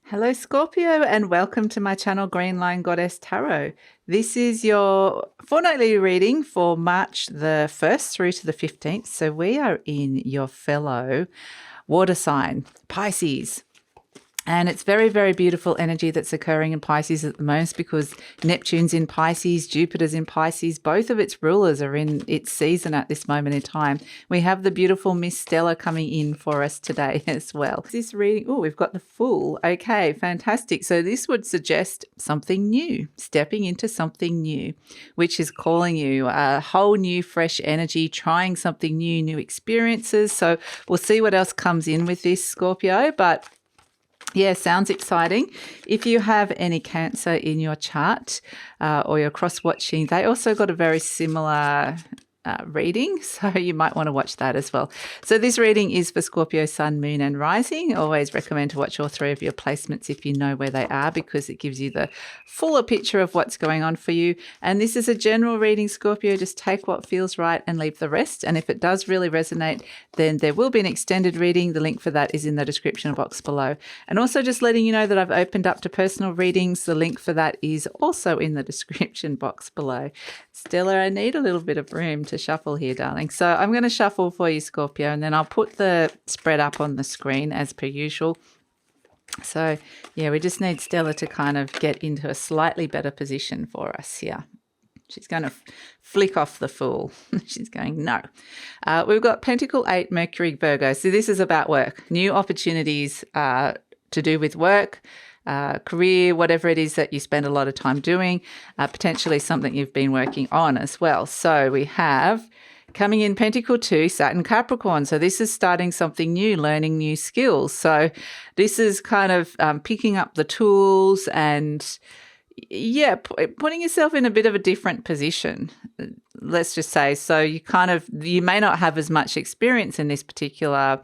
Hello Scorpio and welcome to my channel Green Line Goddess Tarot. This is your fortnightly reading for March the 1st through to the 15th. So we are in your fellow water sign, Pisces. And it's very, very beautiful energy that's occurring in Pisces at the moment because Neptune's in Pisces, Jupiter's in Pisces. Both of its rulers are in its season at this moment in time. We have the beautiful Miss Stella coming in for us today as well. This reading, oh, we've got the Fool. Okay, fantastic. So this would suggest something new, stepping into something new, which is calling you a whole new, fresh energy, trying something new, new experiences. So we'll see what else comes in with this, Scorpio, but yeah, sounds exciting. If you have any Cancer in your chart or you're cross-watching, they also got a very similar reading, so you might want to watch that as well. So this reading is for Scorpio, Sun, Moon and Rising. Always recommend to watch all three of your placements if you know where they are because it gives you the fuller picture of what's going on for you. And this is a general reading, Scorpio. Just take what feels right and leave the rest. And if it does really resonate, then there will be an extended reading. The link for that is in the description box below. And also just letting you know that I've opened up to personal readings. The link for that is also in the description box below. Stella, I need a little bit of room to shuffle here, darling. So I'm going to shuffle for you, Scorpio, and then I'll put the spread up on the screen as per usual. So yeah, we just need Stella to kind of get into a slightly better position for us here. She's going to flick off the Fool. She's going, no. We've got Pentacle 8, Mercury, Virgo. So this is about work, new opportunities to do with work, career, whatever it is that you spend a lot of time doing, potentially something you've been working on as well. So we have coming in Pentacle 2, Saturn, Capricorn. So this is starting something new, learning new skills. So this is kind of picking up the tools and yeah, putting yourself in a bit of a different position, let's just say. So you may not have as much experience in this particular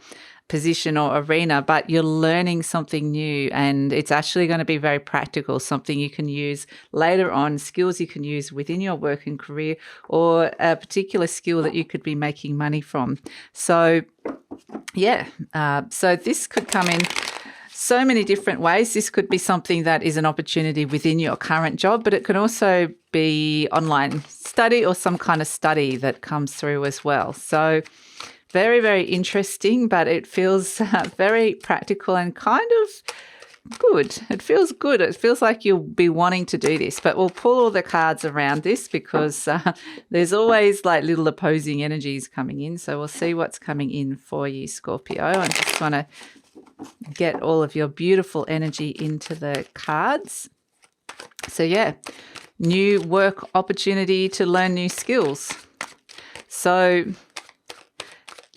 position or arena, but you're learning something new and it's actually going to be very practical, something you can use later on, skills you can use within your work and career or a particular skill that you could be making money from. So yeah, so this could come in so many different ways. This could be something that is an opportunity within your current job, but it can also be online study or some kind of study that comes through as well. So very, very interesting, but it feels very practical and kind of good. It feels good. It feels like you'll be wanting to do this, but we'll pull all the cards around this because there's always like little opposing energies coming in. So we'll see what's coming in for you, Scorpio. I just want to get all of your beautiful energy into the cards. So yeah, new work opportunity to learn new skills. So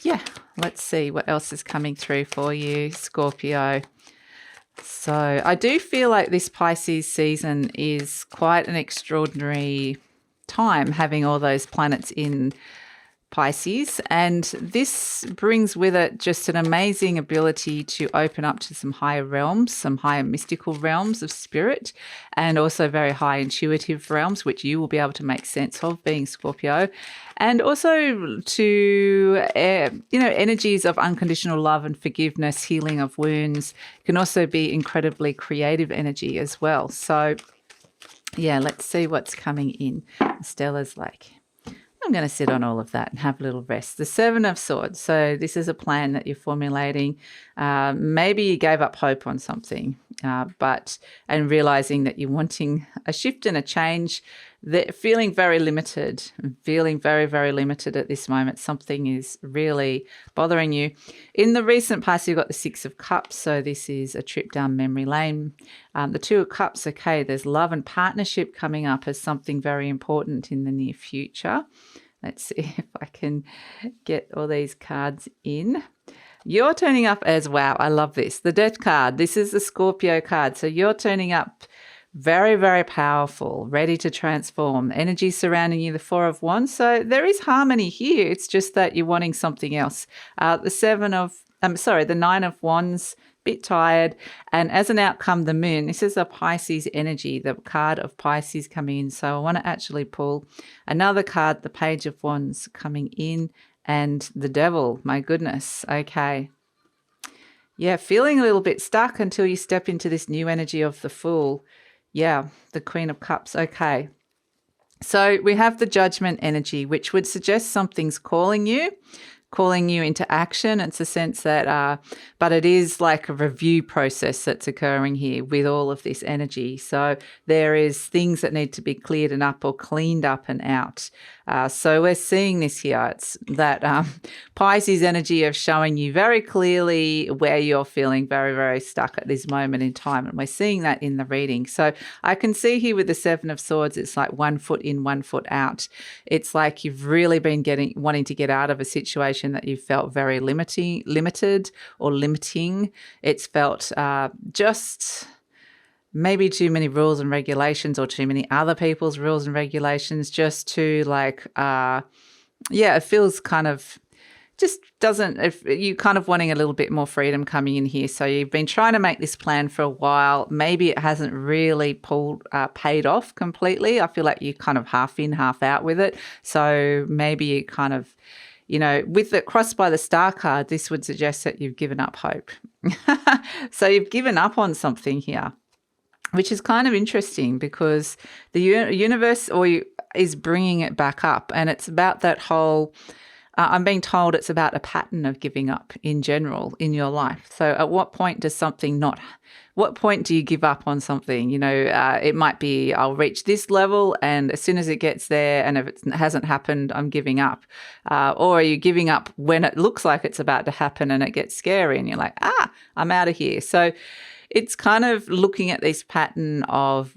yeah, let's see what else is coming through for you, Scorpio. So I do feel like this Pisces season is quite an extraordinary time, having all those planets in Pisces, and this brings with it just an amazing ability to open up to some higher realms, some higher mystical realms of spirit, and also very high intuitive realms, which you will be able to make sense of being Scorpio, and also to energies of unconditional love and forgiveness, healing of wounds. It can also be incredibly creative energy as well. So yeah, let's see what's coming in. Stella's like, I'm going to sit on all of that and have a little rest. The Seven of Swords. So this is a plan that you're formulating. Maybe you gave up hope on something, and realizing that you're wanting a shift and a change, feeling very limited, feeling very, very limited at this moment. Something is really bothering you. In the recent past, you've got the Six of Cups. So this is a trip down memory lane. The Two of Cups, okay, there's love and partnership coming up as something very important in the near future. Let's see if I can get all these cards in. You're turning up as, wow, I love this. The Death card. This is the Scorpio card. So you're turning up very, very powerful, ready to transform. Energy surrounding you, the Four of Wands. So there is harmony here. It's just that you're wanting something else. The Nine of Wands, bit tired. And as an outcome, the Moon. This is a Pisces energy, the card of Pisces coming in. So I want to actually pull another card, the Page of Wands coming in, and the Devil. My goodness. Okay. Yeah, feeling a little bit stuck until you step into this new energy of the Fool. Yeah, the Queen of Cups. Okay. So we have the Judgment energy, which would suggest something's calling you into action. It's a sense that, but it is like a review process that's occurring here with all of this energy. So there is things that need to be cleared and up or cleaned up and out. So we're seeing this here. It's that Pisces energy of showing you very clearly where you're feeling very, very stuck at this moment in time. And we're seeing that in the reading. So I can see here with the Seven of Swords, it's like 1 foot in, 1 foot out. It's like you've really been wanting to get out of a situation that you felt very limited or limiting. It's felt just maybe too many rules and regulations or too many other people's rules and regulations, just to like, it feels kind of just doesn't, if you kind of wanting a little bit more freedom coming in here. So you've been trying to make this plan for a while. Maybe it hasn't really paid off completely. I feel like you kind of half in, half out with it. So maybe you kind of, with the cross by the Star card, this would suggest that you've given up hope. So you've given up on something here, which is kind of interesting because the universe is bringing it back up, and it's about that whole, I'm being told it's about a pattern of giving up in general in your life. So at what point does something what point do you give up on something? It might be, I'll reach this level, and as soon as it gets there, and if it hasn't happened, I'm giving up. Or are you giving up when it looks like it's about to happen and it gets scary and you're like, I'm out of here. So it's kind of looking at this pattern of,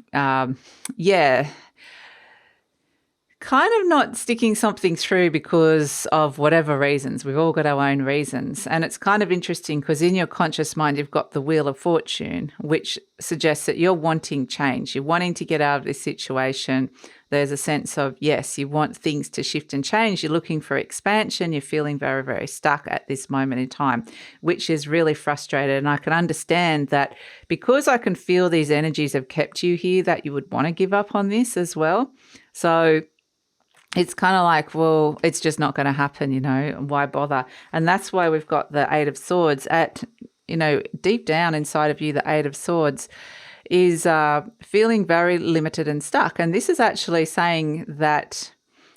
kind of not sticking something through because of whatever reasons. We've all got our own reasons. And it's kind of interesting because in your conscious mind, you've got the Wheel of Fortune, which suggests that you're wanting change. You're wanting to get out of this situation. There's a sense of, yes, you want things to shift and change. You're looking for expansion. You're feeling very, very stuck at this moment in time, which is really frustrated. And I can understand that because I can feel these energies have kept you here, that you would want to give up on this as well. So it's kind of like, well, it's just not going to happen, why bother? And that's why we've got the Eight of Swords at, deep down inside of you, the Eight of Swords is feeling very limited and stuck. And this is actually saying that,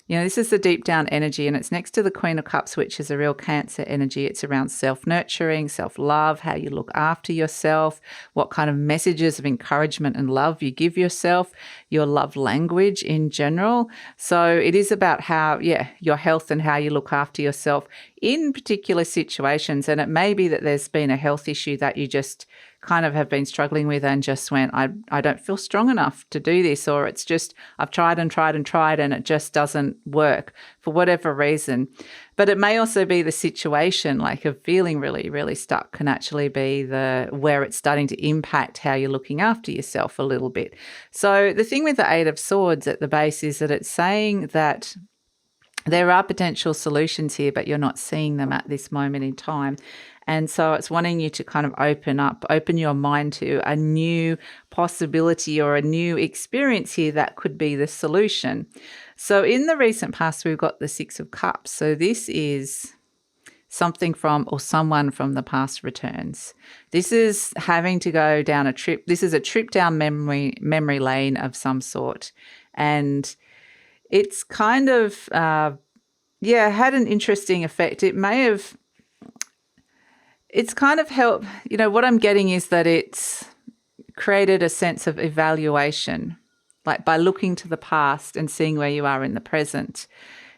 this is the deep down energy, and it's next to the Queen of Cups, which is a real Cancer energy. It's around self-nurturing, self-love, how you look after yourself, what kind of messages of encouragement and love you give yourself, your love language in general. So it is about how, your health and how you look after yourself in particular situations. And it may be that there's been a health issue that you just kind of have been struggling with and just went, I don't feel strong enough to do this, or it's just I've tried and tried and tried and it just doesn't work for whatever reason. But it may also be the situation, like of feeling really, really stuck can actually be where it's starting to impact how you're looking after yourself a little bit. So the thing with the Eight of Swords at the base is that it's saying that there are potential solutions here, but you're not seeing them at this moment in time. And so it's wanting you to kind of open your mind to a new possibility or a new experience here that could be the solution. So in the recent past, we've got the Six of Cups. So this is something from or someone from the past returns. This is having to go down a trip. This is a trip down memory lane of some sort. And it's kind of, had an interesting effect. It's kind of helped, what I'm getting is that it's created a sense of evaluation, like by looking to the past and seeing where you are in the present.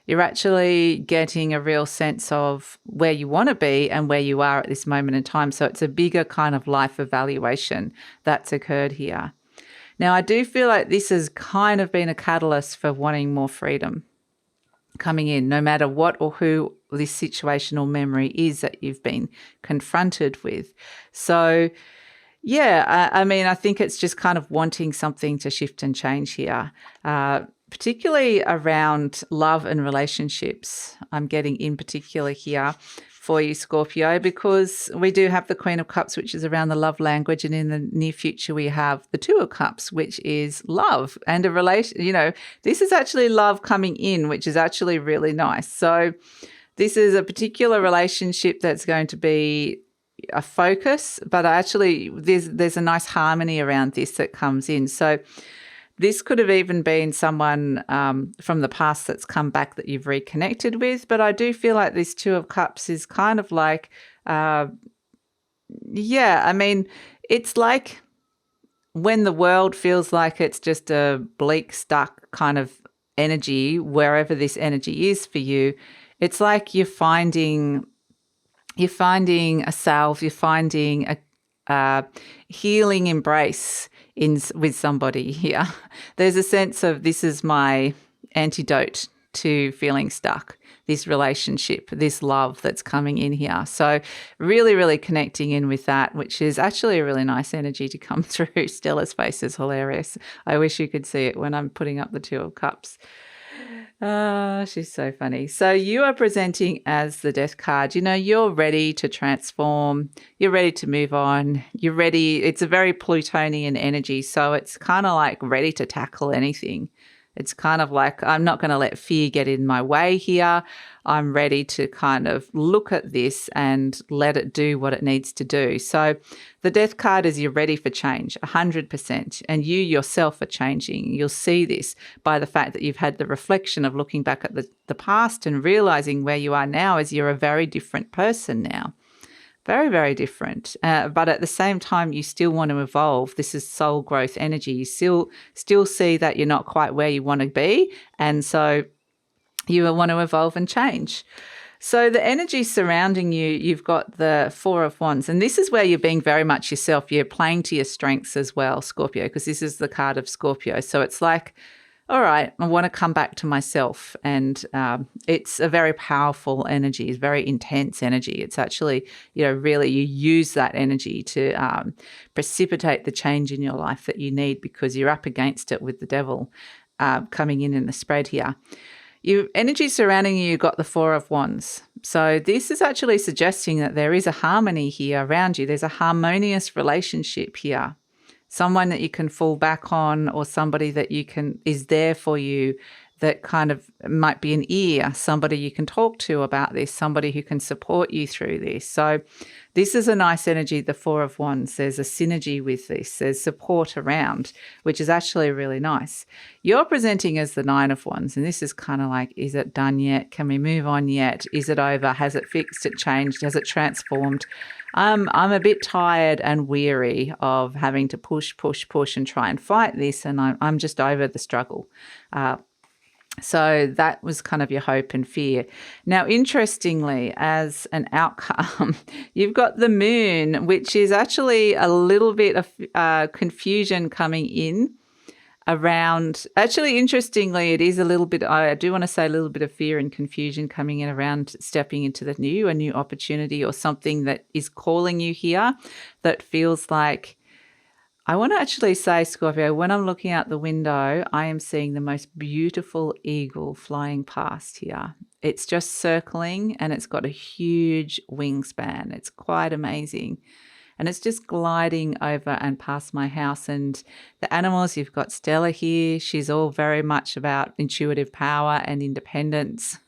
You're actually getting a real sense of where you want to be and where you are at this moment in time. So it's a bigger kind of life evaluation that's occurred here. Now, I do feel like this has kind of been a catalyst for wanting more freedom coming in, no matter what or who this situational memory is that you've been confronted with. So, I think it's just kind of wanting something to shift and change here, particularly around love and relationships. I'm getting in particular here for you, Scorpio, because we do have the Queen of Cups, which is around the love language. And in the near future, we have the Two of Cups, which is love and a relation. This is actually love coming in, which is actually really nice. So this is a particular relationship that's going to be, a focus, but actually there's a nice harmony around this that comes in. So this could have even been someone from the past that's come back that you've reconnected with. But I do feel like this Two of Cups is kind of like, it's like when the world feels like it's just a bleak, stuck kind of energy, wherever this energy is for you, it's like you're finding a salve, you're finding a healing embrace with somebody here. There's a sense of, this is my antidote to feeling stuck, this relationship, this love that's coming in here. So really, really connecting in with that, which is actually a really nice energy to come through. Stella's face is hilarious. I wish you could see it when I'm putting up the Two of Cups. She's so funny. So you are presenting as the Death card. You're ready to transform. You're ready to move on. You're ready. It's a very Plutonian energy. So it's kind of like ready to tackle anything. It's kind of like, I'm not going to let fear get in my way here. I'm ready to kind of look at this and let it do what it needs to do. So the Death card is you're ready for change, 100%. And you yourself are changing. You'll see this by the fact that you've had the reflection of looking back at the past and realizing where you are now as you're a very different person now. Very, very different. But at the same time, you still want to evolve. This is soul growth energy. You still see that you're not quite where you want to be. And so you want to evolve and change. So the energy surrounding you, you've got the Four of Wands. And this is where you're being very much yourself. You're playing to your strengths as well, Scorpio, because this is the card of Scorpio. So it's like, all right, I want to come back to myself. And it's a very powerful energy. It's very intense energy. It's actually, really you use that energy to precipitate the change in your life that you need, because you're up against it with the devil coming in the spread here. Your energy surrounding you, you've got the Four of Wands. So this is actually suggesting that there is a harmony here around you. There's a harmonious relationship here. Someone that you can fall back on, or somebody that is there for you, that kind of might be an ear, somebody you can talk to about this, somebody who can support you through this. So this is a nice energy, the Four of Wands. There's a synergy with this. There's support around, which is actually really nice. You're presenting as the Nine of Wands, and this is kind of like, is it done yet? Can we move on yet? Is it over? Has it fixed? It changed? Has it transformed? I'm a bit tired and weary of having to push and try and fight this, and I'm just over the struggle. So that was kind of your hope and fear. Now, interestingly, as an outcome, you've got the Moon, which is actually a little bit of confusion coming in around. Actually, interestingly, it is a little bit, I do want to say a little bit of fear and confusion coming in around stepping into a new opportunity, or something that is calling you here that feels like, I want to actually say, Scorpio, when I'm looking out the window, I am seeing the most beautiful eagle flying past here. It's just circling, and it's got a huge wingspan. It's quite amazing. And it's just gliding over and past my house. And the animals, you've got Stella here. She's all very much about intuitive power and independence,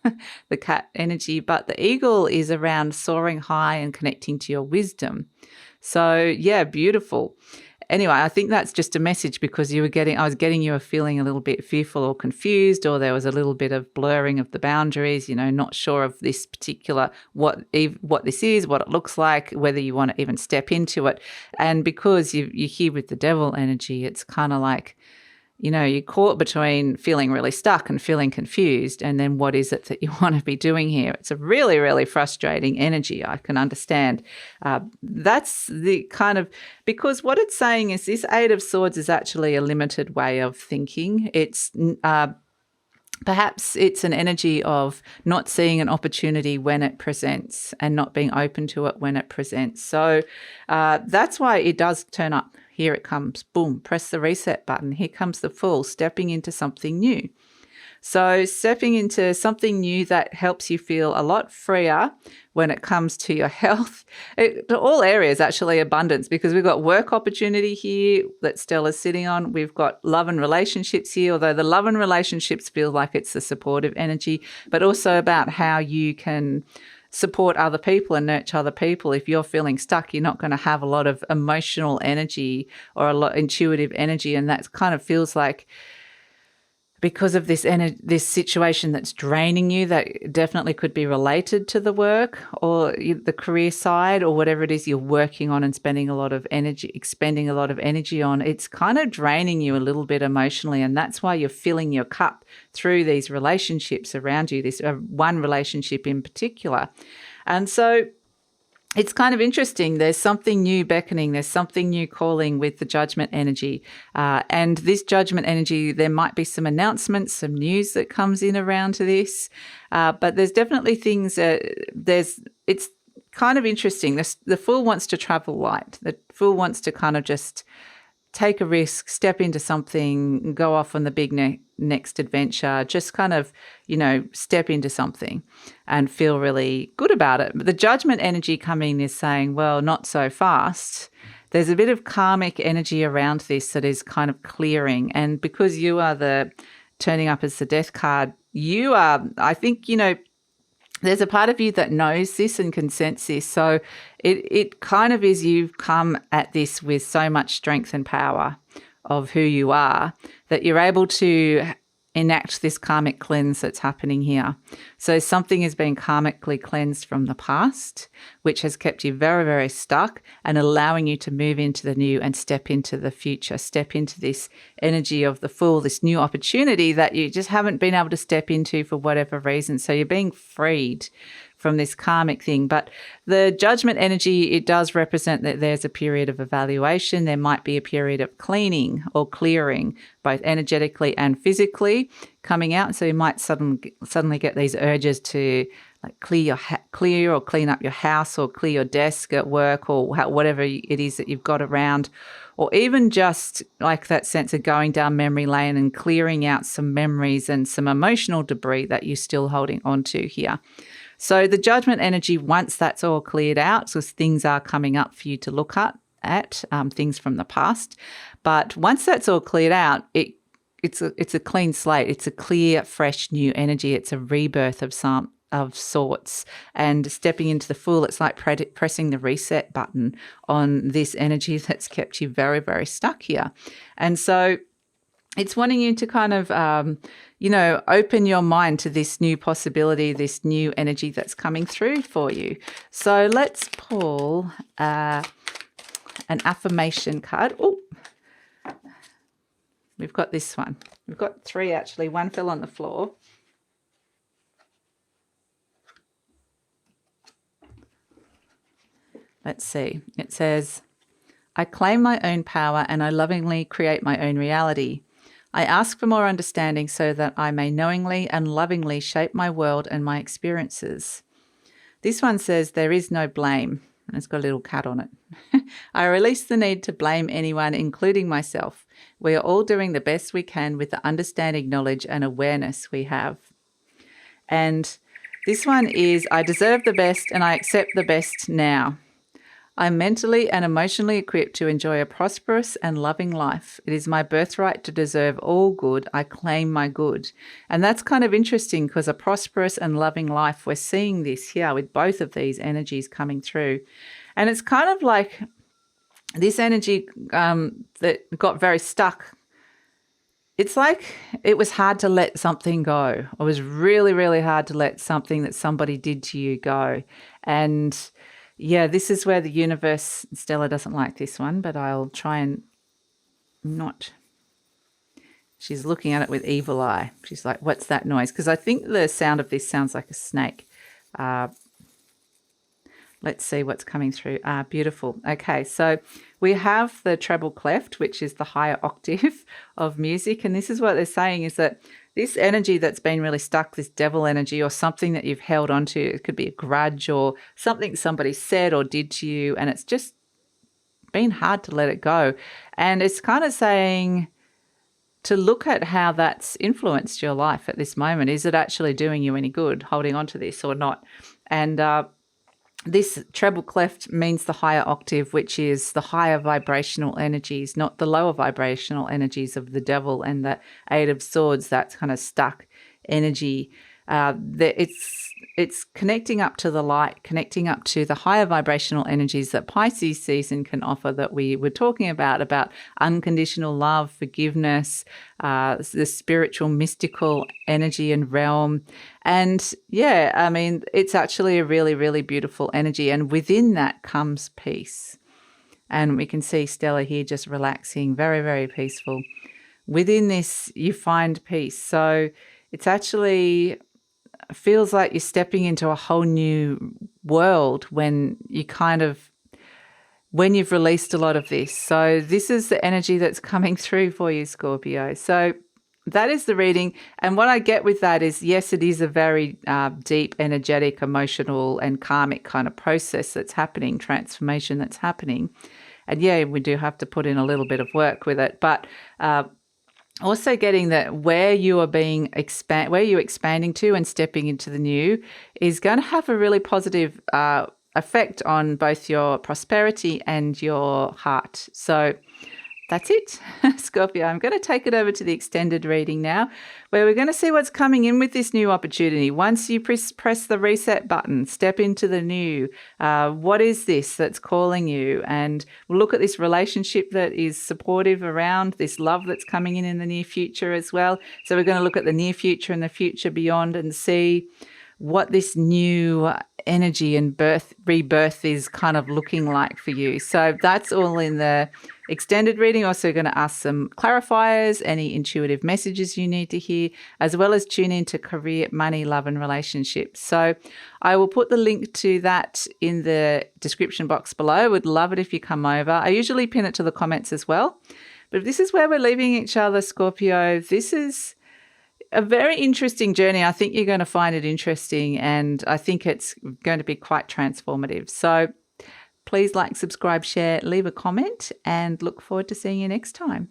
the cat energy. But the eagle is around soaring high and connecting to your wisdom. So, yeah, beautiful. Anyway, I think that's just a message, because I was getting you feeling a little bit fearful or confused, or there was a little bit of blurring of the boundaries, not sure of this particular, what this is, what it looks like, whether you want to even step into it. And because you're here with the devil energy, it's kind of like, you're caught between feeling really stuck and feeling confused, and then what is it that you want to be doing here? It's a really, really frustrating energy. I can understand. That's the kind of, because what it's saying is this Eight of Swords is actually a limited way of thinking. It's perhaps it's an energy of not seeing an opportunity when it presents, and not being open to it when it presents. So that's why it does turn up. Here it comes, boom, press the reset button. Here comes the Fool, stepping into something new. So stepping into something new that helps you feel a lot freer when it comes to your health. To all areas, actually, abundance, because we've got work opportunity here that Stella's sitting on. We've got love and relationships here, although the love and relationships feel like it's the supportive energy, but also about how you can support other people and nurture other people. If you're feeling stuck, you're not going to have a lot of emotional energy or a lot intuitive energy, and that kind of feels like, because of this situation that's draining you, that definitely could be related to the work or the career side or whatever it is you're working on and expending a lot of energy on. It's kind of draining you a little bit emotionally, and that's why you're filling your cup through these relationships around you, this one relationship in particular. And so it's kind of interesting. There's something new beckoning. There's something new calling with the judgment energy. And this judgment energy, there might be some announcements, some news that comes in around to this. But there's definitely things it's kind of interesting. The Fool wants to travel light. The Fool wants to kind of just take a risk, step into something, go off on the big next adventure, just kind of, step into something and feel really good about it. But the judgment energy coming is saying, well, not so fast. There's a bit of karmic energy around this that is kind of clearing. And because you are turning up as the Death card, you are, I think, there's a part of you that knows this and can sense this. So it kind of is, you've come at this with so much strength and power of who you are that you're able to enact this karmic cleanse that's happening here. So something is being karmically cleansed from the past, which has kept you very, very stuck, and allowing you to move into the new and step into the future, step into this energy of the Fool, this new opportunity that you just haven't been able to step into for whatever reason. So you're being freed from this karmic thing. But the judgment energy, it does represent that there's a period of evaluation. There might be a period of cleaning or clearing, both energetically and physically coming out. So you might suddenly get these urges to like clear or clean up your house or clear your desk at work or whatever it is that you've got around, or even just like that sense of going down memory lane and clearing out some memories and some emotional debris that you're still holding on to here. So the judgment energy, once that's all cleared out, so things are coming up for you to look at things from the past. But once that's all cleared out, it's a clean slate. It's a clear, fresh, new energy. It's a rebirth of sorts. And stepping into the Fool, it's like pressing the reset button on this energy that's kept you very, very stuck here. And so it's wanting you to kind of, open your mind to this new possibility, this new energy that's coming through for you. So let's pull an affirmation card. Oh, we've got this one. We've got three, actually. One fell on the floor. Let's see. It says, I claim my own power and I lovingly create my own reality. I ask for more understanding so that I may knowingly and lovingly shape my world and my experiences. This one says, there is no blame. And it's got a little cat on it. I release the need to blame anyone, including myself. We are all doing the best we can with the understanding, knowledge, and awareness we have. And this one is, I deserve the best and I accept the best now. I'm mentally and emotionally equipped to enjoy a prosperous and loving life. It is my birthright to deserve all good. I claim my good. And that's kind of interesting because a prosperous and loving life, we're seeing this here with both of these energies coming through. And it's kind of like this energy that got very stuck. It's like it was hard to let something go. It was really, really hard to let something that somebody did to you go. And yeah, this is where the universe, Stella doesn't like this one, but I'll try and not. She's looking at it with evil eye. She's like, what's that noise? Because I think the sound of this sounds like a snake. Let's see what's coming through. Beautiful. Okay, so we have the treble clef, which is the higher octave of music. And this is what they're saying is that this energy that's been really stuck, this devil energy or something that you've held onto, it could be a grudge or something somebody said or did to you, and it's just been hard to let it go. And it's kind of saying to look at how that's influenced your life at this moment. Is it actually doing you any good holding on to this or not? And this treble clef means the higher octave, which is the higher vibrational energies, not the lower vibrational energies of the devil and the Eight of Swords, that kind of stuck energy. It's it's connecting up to the light, connecting up to the higher vibrational energies that Pisces season can offer, that we were talking about unconditional love, forgiveness, the spiritual, mystical energy and realm. And yeah, I mean, it's actually a really, really beautiful energy. And within that comes peace. And we can see Stella here just relaxing, very, very peaceful. Within this, you find peace. So it's actually feels like you're stepping into a whole new world when you've released a lot of this. So this is the energy that's coming through for you, Scorpio. So that is the reading. And what I get with that is, yes, it is a very deep, energetic, emotional and karmic kind of process that's happening, transformation that's happening. And yeah, we do have to put in a little bit of work with it. But also getting that where you're expanding to and stepping into the new is going to have a really positive effect on both your prosperity and your heart. So that's it, Scorpio. I'm going to take it over to the extended reading now, where we're going to see what's coming in with this new opportunity. Once you press the reset button, step into the new. What is this that's calling you? And we'll look at this relationship that is supportive around this love that's coming in the near future as well. So we're going to look at the near future and the future beyond and see what this new energy and rebirth is kind of looking like for you. So that's all in the extended reading. Also going to ask some clarifiers, any intuitive messages you need to hear, as well as tune into career, money, love and relationships. So I will put the link to that in the description box below. Would love it if you come over. I usually pin it to the comments as well. But if this is where we're leaving each other, Scorpio, this is a very interesting journey. I think you're going to find it interesting, and I think it's going to be quite transformative. So please like, subscribe, share, leave a comment, and look forward to seeing you next time.